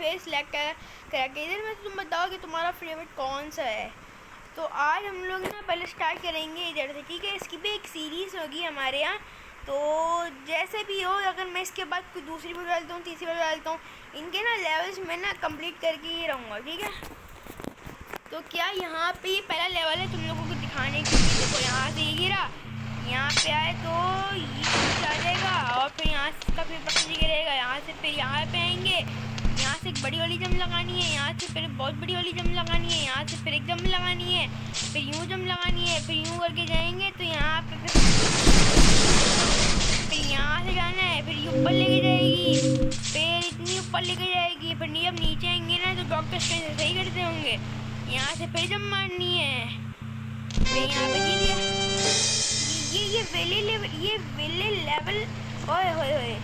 Face select करके इधर में तुम बताओ कि तुम्हारा फेवरेट कौन सा है। तो आज हम लोग ना पहले स्टार्ट करेंगे इधर से, ठीक है। इसकी भी एक सीरीज़ होगी हमारे यहाँ। तो जैसे भी हो, अगर मैं इसके बाद कोई दूसरी वीडियो डालता हूँ, तीसरी वीडियो डालता हूँ, इनके ना लेवल्स में ना कंप्लीट करके ही रहूँगा, ठीक है। तो क्या यहाँ पे ये पहला लेवल है तुम लोगों को दिखाने के लिए। देखो यहाँ से ये गिरा, यहाँ पे आए तो ये आ जाएगा और फिर यहाँ से इसका फिर पकड़ गिरेगा। यहाँ से फिर यहाँ पे आएंगे, यहाँ से एक बड़ी वाली जंप लगानी है, यहाँ से फिर बहुत बड़ी वाली जंप लगानी है, यहाँ से फिर एक जंप लगानी है, फिर यूँ जंप लगानी है, फिर यूँ करके जाएंगे तो यहाँ पे फिर यहाँ से जाना है, फिर ये ऊपर लेके जाएगी, फिर इतनी ऊपर लेके जाएगी, फिर जब नीचे आएंगे ना तो डॉक्टर स्ट्रेंज सही करते होंगे। यहाँ से फिर जंप मारनी है, फिर यहाँ पे जीत गया। ये वेले लेवल ओए होए होए।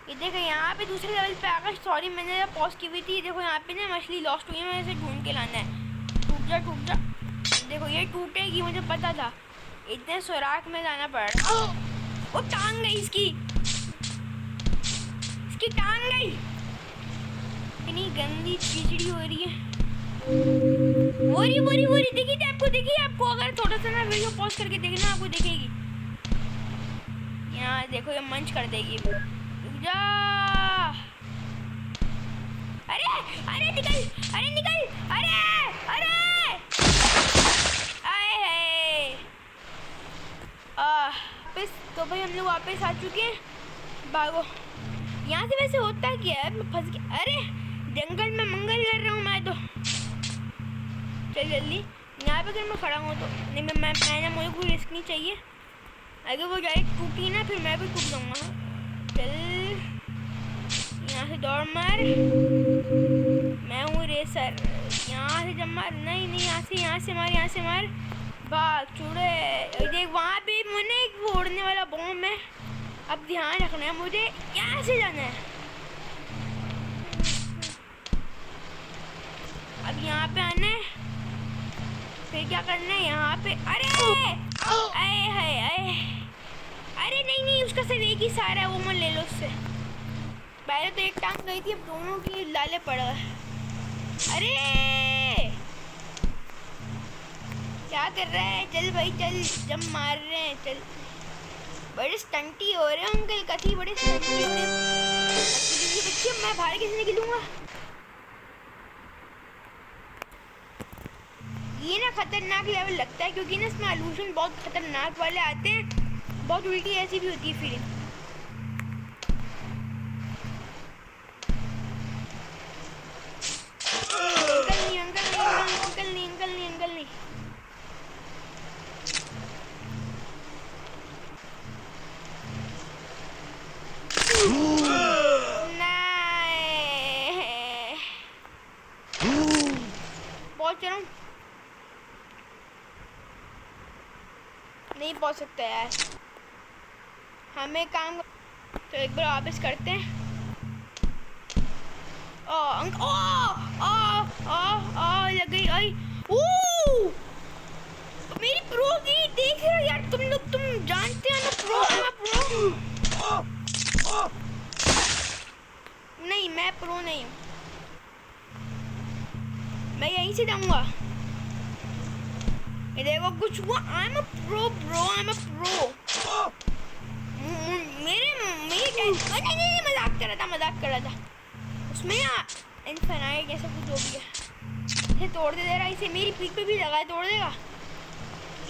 ये देखो यहाँ पे दूसरे लेवल पे आकर, सॉरी मैंने पॉज की हुई थी। देखो यहाँ पे ना मछली लॉस्ट हुई है, मुझे इसे ढूंढ के लाना है। टूट जा। देखो ये टूटेगी, मुझे पता था। इतने सुराख में जाना पड़ रहा। वो टांग गई इसकी टांग गई। इतनी गंदी खिचड़ी हो रही है। बोरी देखिए आपको अगर थोड़ा सा ना वीडियो पॉज करके देखना आपको दिखेगी। यहाँ देखो ये मंच कर देगी। रुक जा। अरे निकल अरे वापस। तो भाई हम लोग वापस आ चुके हैं। भागो यहाँ से। वैसे होता क्या है, मैं फंस गया। अरे जंगल में मंगल कर रहा हूँ मैं तो। चल जल्दी यहाँ पे अगर मैं खड़ा हूँ तो नहीं, मैं मुझे कोई रिस्क नहीं चाहिए। अगर वो डायरेक्ट टूटी ना फिर मैं भी टूट जाऊँगा। चल यहाँ से दौड़ मार, मैं हूँ रेसर। यहाँ से जब मार, नहीं यहाँ से मार भाग चूड़े। देख वहाँ पे मैंने एक वो उड़ने वाला बॉम्ब है। अब ध्यान रखना है, मुझे यहाँ से जाना है। अब यहाँ पे आना है, फिर क्या करना है यहाँ पे। अरे नहीं उसका सिर्फ एक ही सहारा है, वो मत ले लो उससे। पहले तो एक टांग गई थी, अब दोनों की लाले पड़ा है। अरे क्या कर रहा है, चल भाई चल, जंप मार रहे हैं चल। बड़े स्टंटी हो रहे हैं अंकल, कथी बड़े स्टंटी हो रहे हैं बच्चे। मैं बाहर कैसे निकलूंगा। ये ना खतरनाक लेवल लगता है क्योंकि ना इसमें इल्यूशन बहुत खतरनाक वाले आते हैं, बहुत उल्टी ऐसी भी होती है फीलिंग। अंकल नहीं। पहुंच रहा हूँ, नहीं पहुंच सकता यार। हमें काम तो एक बार वापस करते हैं। लग गई। आई मेरी प्रो की देख रहे हो यार तुम लोग, तुम जानते हो ना प्रो। नहीं मैं प्रो नहीं हूँ, मैं यहीं से जाऊंगा। ये देखो कुछ हुआ। I am a pro bro, I am a pro. नहीं मजाक कर रहा था। उसमें ना इनफाइनाइट जैसा कुछ हो गया। इसे तोड़ दे रहा, इसे मेरी पीठ पे भी लगा तोड़ देगा।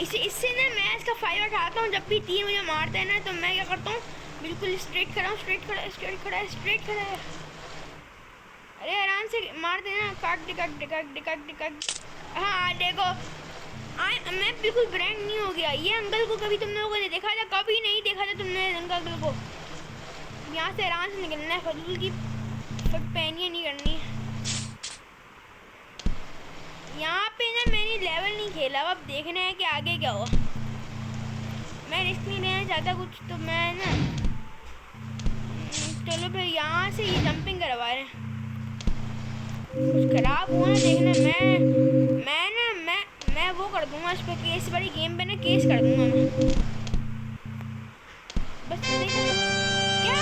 इससे ना मैं इसका फायदा उठाता हूँ। जब भी तीर मुझे मारता है ना तो मैं क्या करता हूँ, बिल्कुल स्ट्रेट खड़ा है। अरे आराम से मार देना, काट दे। हाँ देखो मैं बिल्कुल ब्रांड नहीं हो गया। ये अंकल को कभी तुम लोगों ने देखा था? कभी नहीं देखा था तुमने अंकल को। यहाँ से आराम से निकलना है, फजूल की फटपैनियाँ नहीं करनी है। यहाँ पे ना मैंने लेवल नहीं खेला, अब देखना है कि आगे क्या हुआ। मैं रिस्क नहीं लेना चाहता कुछ, तो मैं ना चलो फिर यहाँ से ये जंपिंग करवा रहे हैं। कुछ खराब हुआ ना देखना। मैं वो कर दूंगा इस पर केस, बड़ी गेम पे ना केस कर दूंगा मैं। बस क्या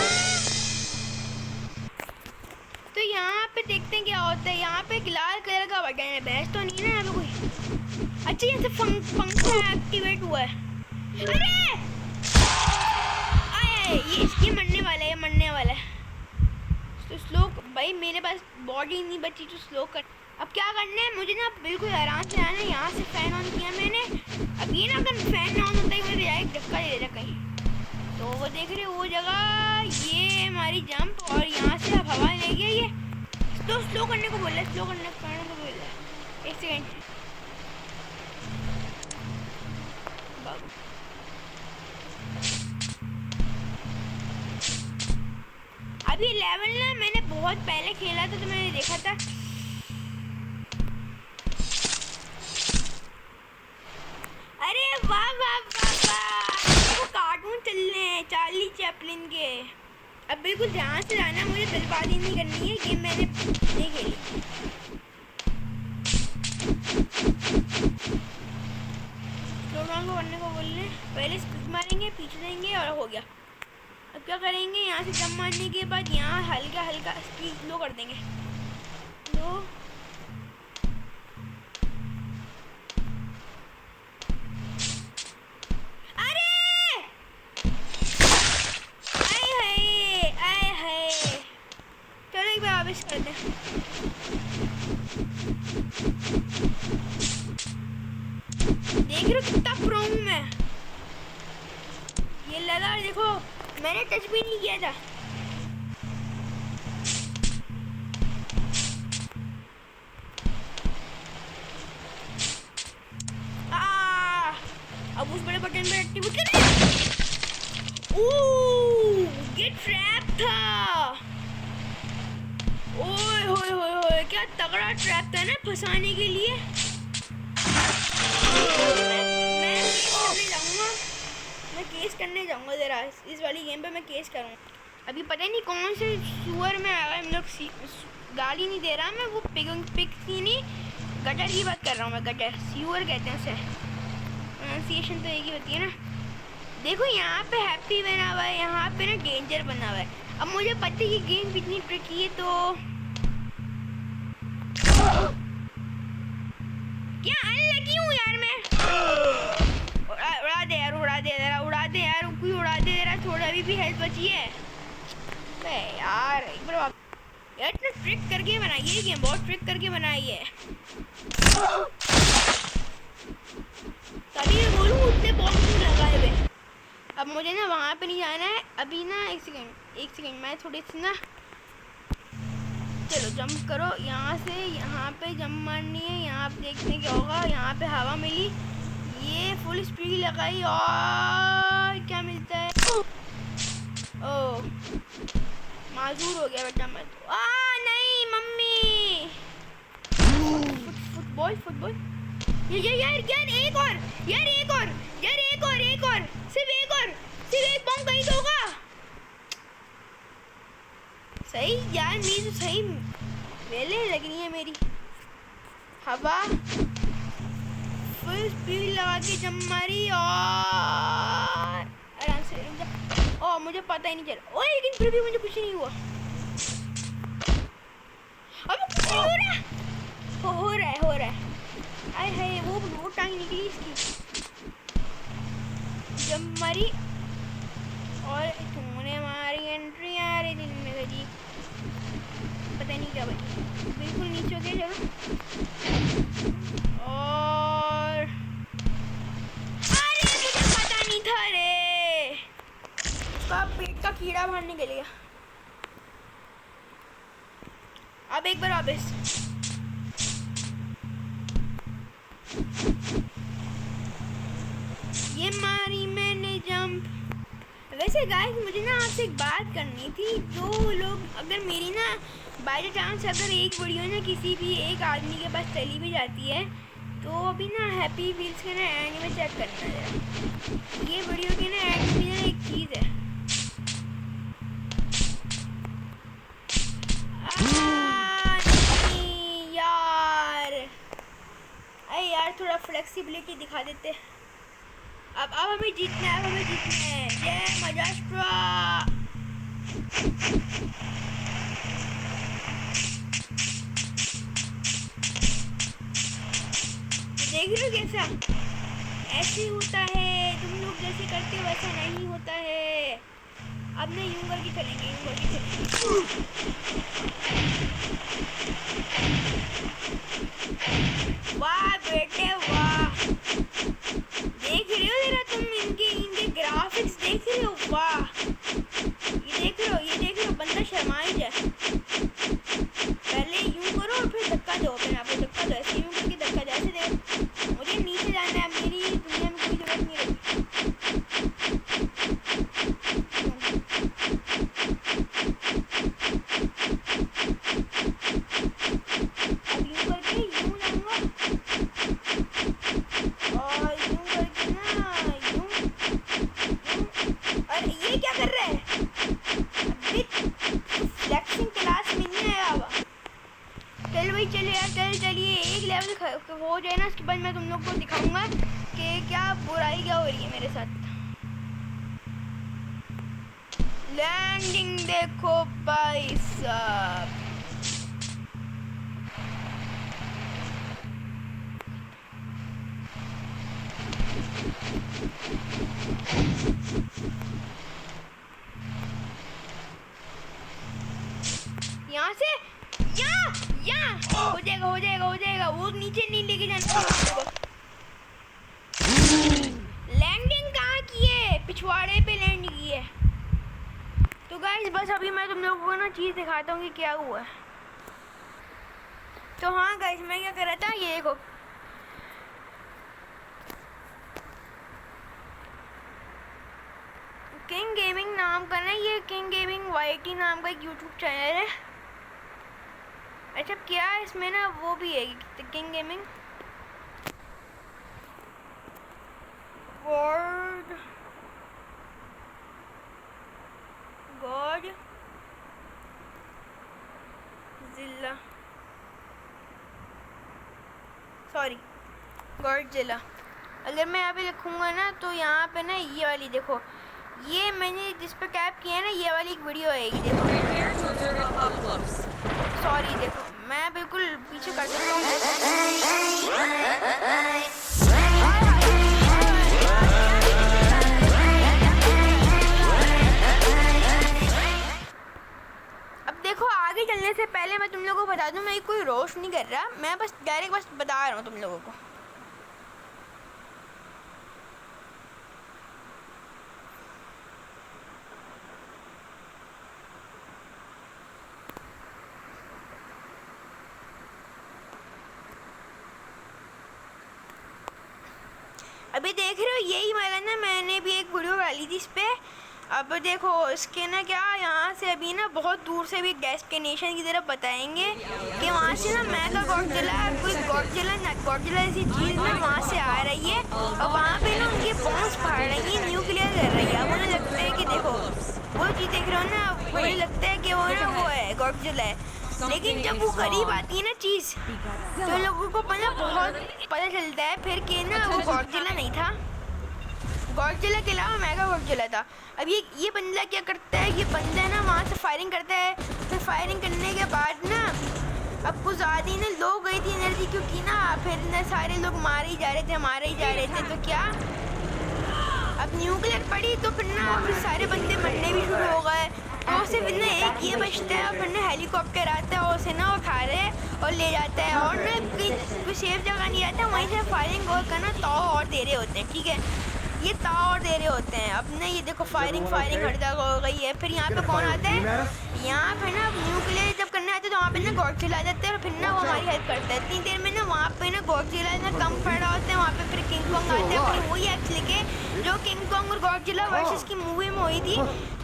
अच्छा यहाँ से पंखा एक्टिवेट हुआ है। अरे आए ये मरने वाला है, ये मरने वाला है। तो स्लो भाई, मेरे पास बॉडी नहीं बची तो स्लो कर। अब क्या करना है मुझे ना, बिल्कुल आराम से आना है। यहाँ से फैन ऑन किया मैंने। अब ये ना अगर फैन ऑन होता है मुझे डायरेक्ट धक्का दे देता कहीं। तो वो देख रहे हो वो जगह, ये हमारी जंप, और यहाँ से अब हवा ले गया ये। तो स्लो करने को बोल रहा है, स्लो करने को बोल रहा है। एक सेकेंड। अब ये लेवल ना मैंने बहुत पहले खेला था तो मैंने देखा था। अरे वाह वाह वाह वाह, वो कार्टून चल रहे हैं चार्ली चैपलिन के। अब बिल्कुल ध्यान से जाना, मुझे जल्दबाजी नहीं करनी है, गेम मैंने नहीं खेली। स्लो डाउन को करने को बोल रहे हैं, पहले स्किप मारेंगे, पीछे देंगे और हो गया। अब क्या करेंगे, यहाँ से जंप मारने के बाद यहाँ हल्का हल्का स्पीड स्लो कर देंगे। लो कर दे। देख रहे हो कितना प्रो हूं मैं। ये लगा देखो, मैंने टच भी नहीं किया था। अब उस बड़े बटन पे एक्टिवेट कर। ये ट्रैप था। ओए होए होए होए, क्या तगड़ा ट्रैप था ना फंसाने के लिए। मैं केस करने जाऊंगा जरा इस वाली गेम पे। मैं केस करूंगा। अभी पता नहीं कौन से सुअर में आया, हम लोग गाली नहीं दे रहा मैं, वो पिग की नहीं, गटर की बात कर रहा हूँ मैं। गटर सुअर कहते हैं उसे, प्रोनाउंसिएशन तो एक ही होती है ना। देखो यहाँ पे हैप्पी बना हुआ है, यहाँ पे ना डेंजर बना हुआ है। अब मुझे पता है कि गेम कितनी ट्रिकी है, तो क्या अनलकी हूँ यार मैं। उड़ा दे यार, उड़ा दे जरा, उड़ा दे यार, कोई उड़ा दे जरा, थोड़ा अभी भी हेल्थ बची है। यार एक बार यार, इतना ट्रिक करके बनाई है गेम, बहुत ट्रिक करके बनाई है। तभी मैं बोलूँ उतने बॉक्स नहीं लगाए हुए। अब मुझे ना वहाँ पे नहीं जाना है अभी ना। एक सेकेंड मैं थोड़ी सी ना, चलो जंप करो यहाँ से। यहाँ पे जंप मारनी है, यहाँ पे देखते हैं क्या होगा। यहाँ पे हवा मिली, ये फुल स्पीड लगाई और क्या मिलता है। ओह माजूर हो गया बेटा मैं तो। नहीं मम्मी, फुटबॉल यार एक और, सिर्फ एक बम कहीं तो होगा। सही यार, मेरी तो सही वेले लग रही है मेरी। हवा फुल स्पीड लगा के जंप मारी और आराम से रुक जा। ओह मुझे पता ही नहीं चला। ओए लेकिन फिर भी मुझे कुछ नहीं हुआ। अब कुछ नहीं हो रहा। हो रहा है। आए हाय, वो टांग निकली इसकी। जंप मारी और तूने मारी एंट्री आ रही दिन में जी, पता नहीं क्या बची। बिल्कुल नीचे हो गया। चलो और अरे मुझे पता नहीं था रे, उसका पेट का कीड़ा बाहर निकल गया। अब एक बार वापस। ये मारी मैंने जंप। वैसे गाइस मुझे ना आपसे एक बात करनी थी। जो लोग अगर मेरी ना बाय चांस अगर एक वीडियो ना किसी भी एक आदमी के पास चली भी जाती है, तो अभी ना हैप्पी व्हील्स के ना एंड में चेक करना है। ये वीडियो के ना एंड में ना एक चीज़ है। यार थोड़ा फ्लेक्सिबिलिटी दिखा देते। अब हमें जीतना है, ये महाराष्ट्र। देख रहे हो कैसा ऐसे होता है, तुम लोग जैसे करते हो वैसा नहीं होता है। अब ना यूं करके चलेंगे, यूं करके चलेंगे। वाह बेटे वाह, देख रहे हो जरा तुम इनके ग्राफिक्स देख रहे हो? वाह, ये देख रहे हो, ये देख रहे हो, बंदा शर्मा ही जाए। पहले यूं करो और फिर धक्का दो, अपने आप को धक्का दो, ऐसे यूं करके धक्का दो, ऐसे देखो। मुझे नीचे जाना है, मेरी दुनिया में कोई जरूरत नहीं रही। अब यूं करके यूं जाऊंगा और यूं करके ना यूं। अरे ये क्या कर रहा है? अभी फ्लेक्सिंग क्लास में नहीं आया हुआ। चल भाई चलिए यार, चलिए एक लेवल हो जाए ना, उसके बाद मैं तुम लोग को दिखाऊंगा कि क्या बुराई क्या हो रही है मेरे साथ। लैंडिंग देखो भाई साहब, यहाँ से यहाँ हो जाएगा। वो नीचे नहीं लेके जाना। लैंडिंग कहाँ की है? पिछवाड़े पे लैंड की है। तो गाइस बस अभी मैं तुम लोगों को ना चीज़ दिखाता हूँ कि क्या हुआ है। तो हाँ गाइस, मैं क्या कर रहा था, ये देखो किंग गेमिंग नाम का ना, ये किंग गेमिंग YT नाम का एक यूट्यूब चैनल है। अच्छा क्या है इसमें ना, वो भी है किंग गेमिंग गॉड गॉडजिला। अगर मैं यहाँ पे लिखूँगा ना तो यहाँ पे ना ये वाली देखो, ये मैंने जिस पे टैप किया है ना, ये वाली एक वीडियो आएगी देखो। सॉरी देखो, मैं बिल्कुल पीछे कर सकता हूँ। अब देखो आगे चलने से पहले मैं तुम लोगों को बता दूँ, मैं कोई रोस्ट नहीं कर रहा, मैं बस डायरेक्ट बस बता रहा हूँ तुम लोगों को। अभी देख रहे हो यही वाला ना, मैंने भी एक वीडियो डाली थी इस पर। अब देखो इसके ना क्या, यहाँ से अभी ना बहुत दूर से भी डेस्टिनेशन की तरफ बताएंगे कि वहाँ से ना मेगा गॉडजिला, कोई गॉडजिला ऐसी चीज़ ना वहाँ से आ रही है और वहाँ पे ना उनके बॉम्ब्स फाड़ रही है, न्यूक्लियर कर रही है। मुझे लगता है कि देखो वो चीज़ देख रहे हो ना, मुझे लगता है कि वो ना वो है गॉडजिला है, लेकिन जब वो करीब आती है ना चीज़ तो लोगों को बहुत पता चलता है फिर कि ना वो गॉडजिला नहीं था, गॉडजिला के अलावा मेगा गॉडजिला था। अब ये बंदा क्या करता है, ये बंदा ना वहाँ से फायरिंग करता है, फिर फायरिंग करने के बाद ना अब कुछ ज़्यादा ही ना लो गई थी एनर्जी, क्योंकि ना फिर ना सारे लोग मारे ही जा रहे थे, तो क्या अब न्यूक्लियर पड़ी तो फिर ना फिर सारे बंदे मरने भी शुरू हो गए। तो सिर्फ ना एक ये बचता है और फिर ना हेलीकॉप्टर आता है और उसे ना उठा रहे और ले जाता है, और ना कोई सेफ जगह नहीं रहता, वहीं से फायरिंग और करना ताव और दे रहे होते हैं। ठीक है, ये ताव और दे रहे होते हैं। अब ना ये देखो फायरिंग हर जगह हो गई है। फिर यहाँ पे कौन आता है, यहाँ पे ना न्यूक्लियर जब करने आते हैं तो वहाँ पे ना गॉडजिला आ जाते हैं और फिर ना वो हमारी हेल्प करता है। इतनी देर में ना वहाँ पे ना गॉडजिला ना कम पड़ रहा होता है, वहाँ पे फिर किंग कॉन्ग आता है। फिर वही एक्चुअली के जो किंग कॉन्ग और गॉडजिला वर्सेस की मूवी में हुई थी,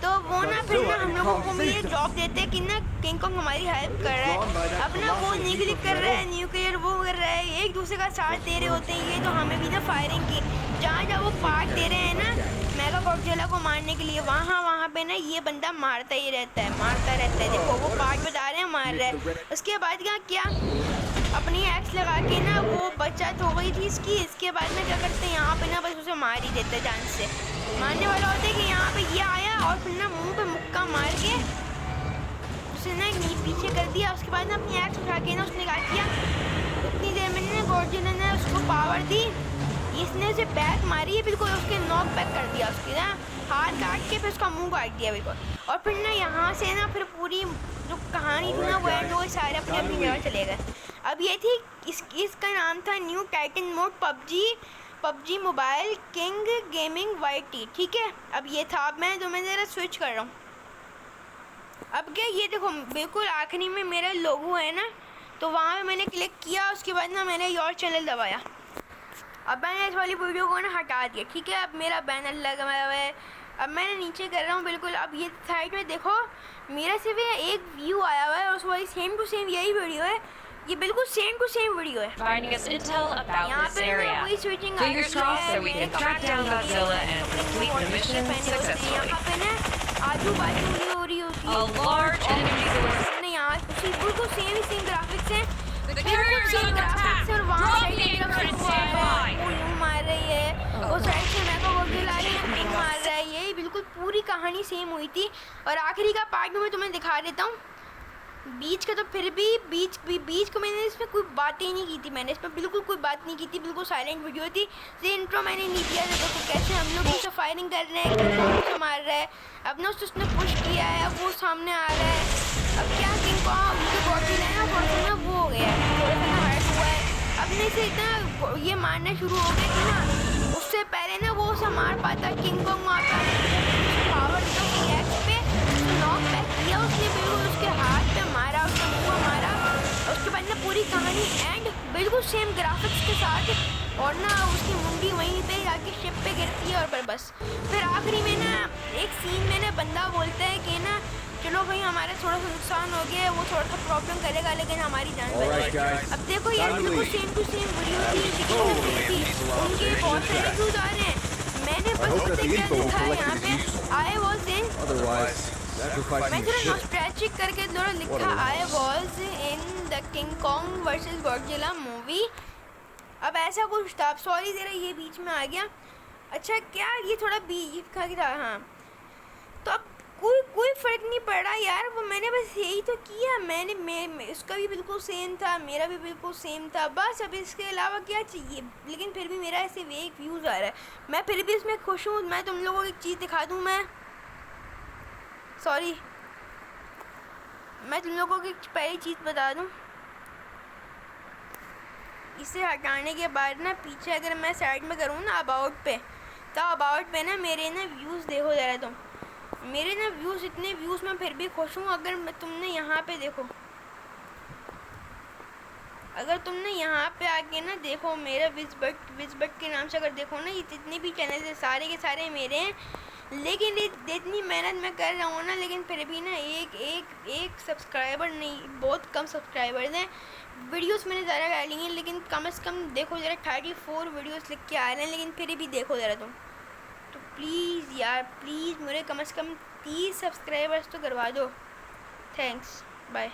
तो वो ना फिर ना हम लोगों को भी ये जॉब देते हैं कि ना किंग कॉन्ग हमारी हेल्प कर रहा है। अब ना वो न्यूक्लियर कर रहा है, न्यूक्लियर वो कर रहा है, एक दूसरे का साथ दे रहे होते हैं ये। तो हमें भी ना फायरिंग की, जहाँ वो पार्ट दे रहे हैं ना मेगा गॉडजिला को मारने के लिए, वहाँ पे ना ये बंदा मारता रहता है। देखो वो पार्ट बता रहे हैं, मार रहा है। उसके बाद क्या अपनी एक्स लगा के ना वो बचत हो गई थी इसकी। इसके बाद में क्या करते हैं, यहाँ पे ना बस उसे मार ही देते हैं, जान से मारने वाला होता है कि यहाँ पे ये आया और फिर ना मुंह पे मुक्का मार के उसे ना पीछे कर दिया। उसके बाद ना अपनी एक्स उठा के ना उसने क्या किया, उतनी देर में ना गॉडजिला ने उसको पावर दी, इसने उसे बैक मारी है बिल्कुल, उसके नॉक बैक कर दिया, उसके ना हाथ काट के फिर उसका मुंह काट दिया बिल्कुल। और फिर ना यहाँ से ना फिर पूरी जो कहानी थी ना वो एंड हो, सारे अपनी अपनी जगह चले गए। अब ये थी इसका नाम था new Titan mode PUBG mobile king gaming YT, ठीक है। अब ये था, अब मैं ज़रा स्विच कर रहा हूँ। अब क्या ये देखो बिल्कुल आखिरी में मेरा लोगो है ना, तो वहाँ पे मैंने क्लिक किया, उसके बाद ना मैंने योर चैनल दबाया। अब मैंने इस वाली वीडियो को ना हटा दिया, ठीक है। अब मेरा बैनर लगा हुआ है, अब मैंने नीचे कर रहा हूँ बिल्कुल। अब ये साइड में देखो मेरा सिर्फ एक व्यू आया हुआ है और उस वाली सेम टू सेम यही वीडियो है, ये बिल्कुल सेम टू सेम वीडियो है। यहाँ पे वही स्विचिंग यहाँ पे ना आजू बाजू हो रही होती है, यहाँ बिल्कुल सेम ग्राफिक्स है, और वहाँ मार रही है, वो साइड से मार रहा है, यही बिल्कुल पूरी कहानी सेम हुई थी। और आखिरी का पार्ट में मैं तुम्हें दिखा देता हूँ। बीच का तो फिर भी बीच को मैंने इसमें कोई बात ही नहीं की थी, मैंने इसमें बिल्कुल कोई बात नहीं की थी, बिल्कुल साइलेंट वीडियो थी। ये इंट्रो मैंने नहीं दिया था, तो कैसे हम लोग उससे फायरिंग कर रहे हैं, मार रहा है, अब ना उसने पुश किया है, अब वो सामने आ रहा है। अब क्या किंग कॉन्ग बॉडी लेना ना वो हो गया है, थोड़ा सा ना हर्ट हुआ है। अब नहीं से इतना ये मारना शुरू हो गया कि ना उससे पहले ना वो उसे मार पाता किंग कॉन्ग वहाँ पे पावर पे नॉक बैक किया उसने, बिल्कुल उसके हाथ पे मारा, उसका मुँह मारा। उसके बाद ना पूरी कहानी एंड बिल्कुल सेम ग्राफिक्स के साथ, और ना उसकी मुंडी वहीं पे जाके शिप पे गिरती है। और बस फिर आखिरी में ना एक सीन में ना बंदा बोलता है कि ना चलो भाई हमारा थोड़ा सा नुकसान हो गया है, वो थोड़ा सा प्रॉब्लम करेगा लेकिन हमारी जान बचेगी। अब देखो यार बिल्कुल सेम टू सेम वीडियो थी, उनके बहुत सारे व्यूज आ रहे हैं, मैंने बस इसे क्या लिखा है यहाँ पे आई वॉज इन, मैं थोड़ा नॉस्टैल्जिक करके थोड़ा लिखा I was in the king Kong versus Godzilla movie. अब ऐसा कुछ था, सॉरी ज़रा ये बीच में आ गया। अच्छा क्या ये थोड़ा बीच का था, हाँ। तो अब कोई फ़र्क नहीं पड़ा यार, वो मैंने बस यही तो किया, मैंने उसका भी बिल्कुल सेम था, मेरा भी बिल्कुल सेम था, बस अब इसके अलावा क्या चाहिए। लेकिन फिर भी मेरा ऐसे एक व्यूज़ आ रहा है, मैं फिर भी इसमें खुश हूँ। मैं तुम लोगों को एक चीज़ दिखा दूँ, मैं तुम लोगों को एक पहली चीज़ बता दूँ। इसे हटाने के बाद ना पीछे अगर मैं साइड में करूँ ना अबाउट पे, तो अबाउट पे ना मेरे ना व्यूज़ देखो ज़रा तुम, मेरे ना व्यूज़ इतने व्यूज़ मैं फिर भी खुश हूँ। अगर तुमने यहाँ पे देखो, अगर तुमने यहाँ पे आके ना देखो मेरा विजबट के नाम से अगर देखो ना, ये जितने भी चैनल है सारे के सारे मेरे हैं। लेकिन इतनी मेहनत मैं कर रहा हूँ ना, लेकिन फिर भी ना एक सब्सक्राइबर नहीं, बहुत कम सब्सक्राइबर्स हैं। वीडियोस मैंने ज़्यादा डाली हैं, लेकिन कम से कम देखो ज़रा 34 वीडियोस लिख के आ रहे हैं, लेकिन फिर भी देखो ज़रा तुम। तो प्लीज़ यार प्लीज़ मेरे कम से कम 30 सब्सक्राइबर्स तो करवा दो। Thanks, bye.